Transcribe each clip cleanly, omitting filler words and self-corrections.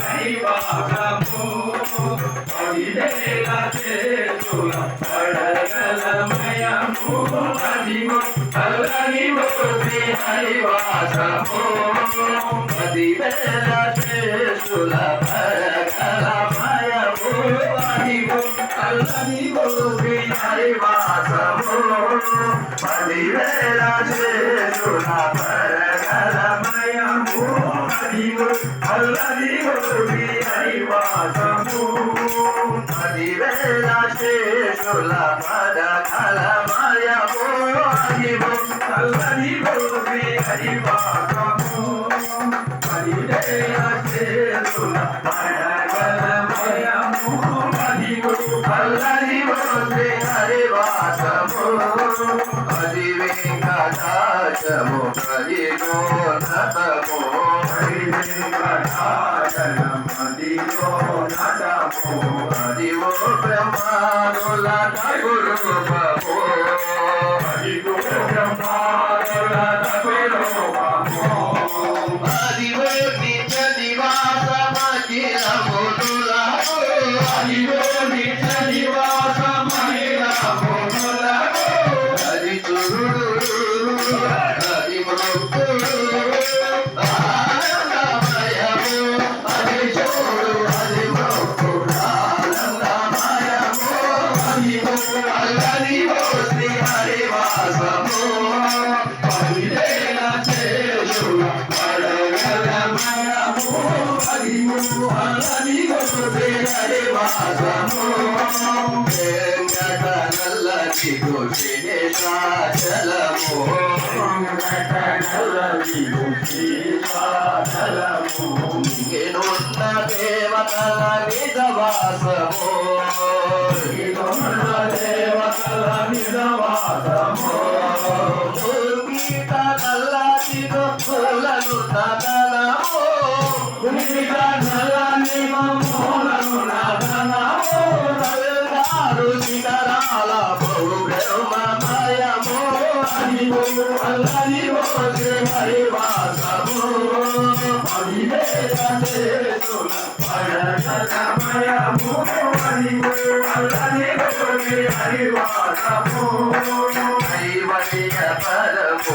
హరివాసము పదివేల చేతుల పడగలమయము అదిగో అల్లదిగో శ్రీ హరివాసము పదివేల చేతుల పడగలమయము అదిగో అల్లదిగో శ్రీ హరివాసము పదివేల చేతుల పడగలమయము అదిగో అల్లదిగో శ్రీ హరివాసము పదివేల చేతుల పడగలమయము అదిగో అల్లదిగో శ్రీ హరివాసము పదివేల చేతుల పడగలమయము అదిగో అల్లదిగో శ్రీ హరివాసము అది వెంకటాచము హరిగోనతము హరి వెంకటాచలం హరిగోనతము హరివో బ్రహ్మానుల గురుపము హరిగో బ్రహ్మానుల గురుపము హరివో నిత్య నివాసమఖిలమునుల హరివో నిత్య నివాసమఖిలమునుల హరి గురుడు హరి భక్తుడు ఆనందమయము హరి చూడు హరి భక్తుడు ఆనందమయము హరివో అల్లదిగో శ్రీ హరివాసము పదివేల చేతుల పడగలమయము హరివో అల్లదిగో శ్రీ హరివాసము వెంకటనల్లదిగో శేషాచలము వెంకటనల్లదిగో శేషాచలము నిన్నున్న దేవతల నిజవాసము నిన్నున్న దేవతల నిజవాసము దుర్గీత నల్లదిగో పూలను నదనము దుర్గీత నల్లదిగో పూలను నదనము నల్లారు శిఖరాల బహు బ్రహ్మమయము హరివో అల్లదిగో శ్రీ హరివాసము పదివేల చేతుల పడగలమయము హరివో అల్లదిగో శ్రీ హరివాసము కైవల్య పరము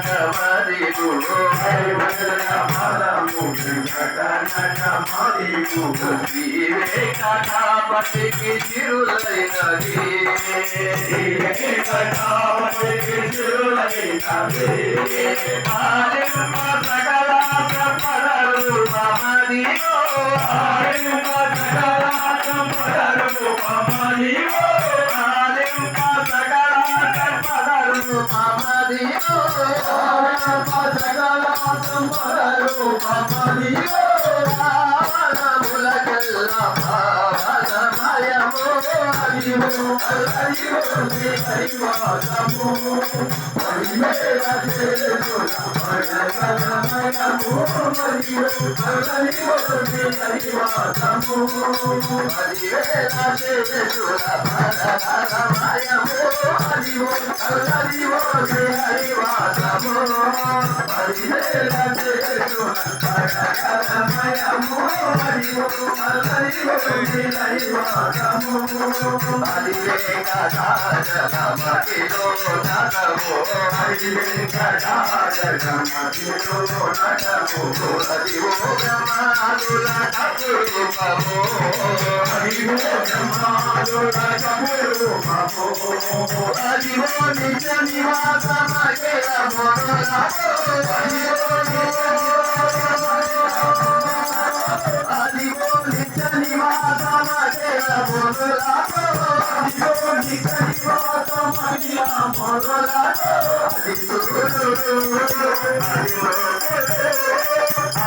వెంకటనటమదిగుడు కైవల్య పరము వెంకటనటమదిగుడు శ్రీ వెంకటాపతికి చిరులైనది శ్రీ వెంకటాపతికి చిరులైనది ఆలింప సకల సంపదలు మమదిగో ఆలింప సకల సంపదలు మమదిగో ఆలింప సకల సంపదలు మమదిగో ఆలింప సకల సంపదలు మమదిగో రావణములకెల్లా పావనమయము హరివో అల్లదిగో శ్రీ హరివాసము పదివేల చేతుల పడగలమయము హరివో అల్లదిగో శ్రీ హరివాసము పదివేల చేతుల పడగలమయము హరివో అల్లదిగో శ్రీ హరివాసము పదివేల చేతుల పడగలమయము హరివో అల్లదిగో శ్రీ హరివాసము హరి వెంకటాచలమఖిలో నటము హరి వెంకటాచలమఖిలో నటము హరివో బ్రహ్మానుల గురుపము హరివో బ్రహ్మానుల గురుపము హరివో నిత్య నివాసమఖిలమునుల హరివో హరివో నిత్య నివాసమఖిలమునుల హరివో నిత్య నివాసమఖిలమునుల హరి గురుడు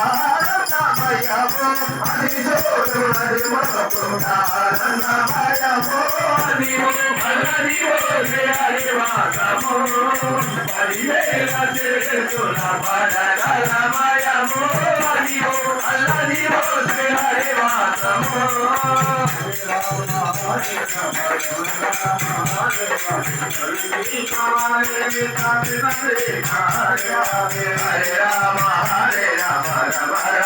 ఆనందమయము హరి చూడు హరి భక్తుడు ఆనందమయము హరివో అల్లదిగో శ్రీ హరివాసము పదివేల చేతుల పడగలమయము హరివో అల్లదిగో Shri హరివాసము Hare Rama Rama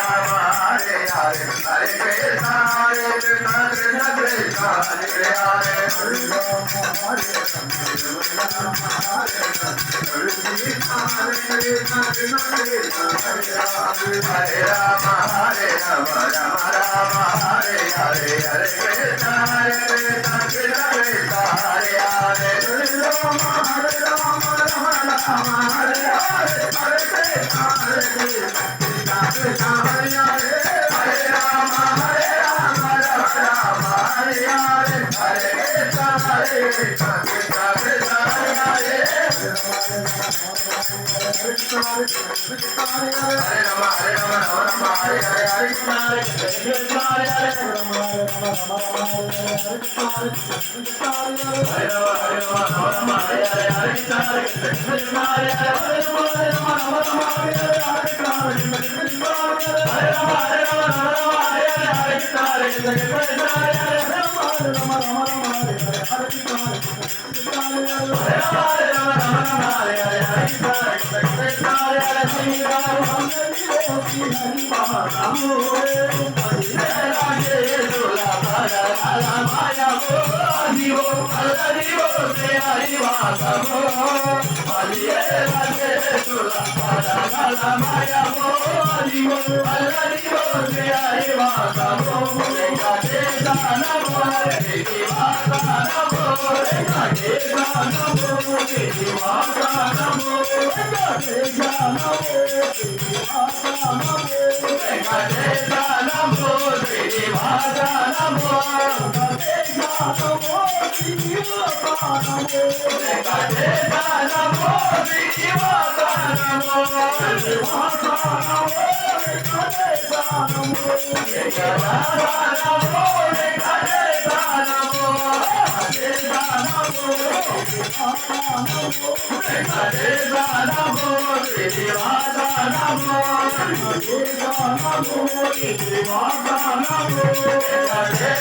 Hare Rama, Hare Rama, Rama Rama, Hare Hare, Hare Krishna, Hare Krishna, Krishna Krishna, Hare Hare, Hare Rama, Hare Rama, Rama Rama, Hare Hare, Hare Krishna, Hare Krishna, Krishna Krishna, Hare Hare, Hare Rama, Hare Rama, Rama Rama, Hare Hare, Hare Krishna, Hare Krishna, Krishna Krishna, Hare Hare, Hare Rama, Hare Rama, Rama Rama, Hare Hare, Hare Krishna, Hare Krishna, Hare Hare, Hare Rama, Hare Rama, Rama Rama, Hare Hare, Hare Krishna, Hare Krishna, Hare Hare, Hare Rama, Hare Rama, Rama Rama, Hare Hare, Hare Krishna, Hare Krishna, Hare Rama, Hare Rama, Rama Rama, Hare Hare, Hare Krishna, Hare Krishna, Krishna Hare Hare, Hare Rama, Hare Rama, Rama Rama, Hare Hare, Hare Krishna, Hare Krishna, Hare Rama, Hare Rama, Rama Rama, Hare Hare, Hare Krishna, Hare Krishna, Krishna Hare Hare, Hare Rama, Hare Hare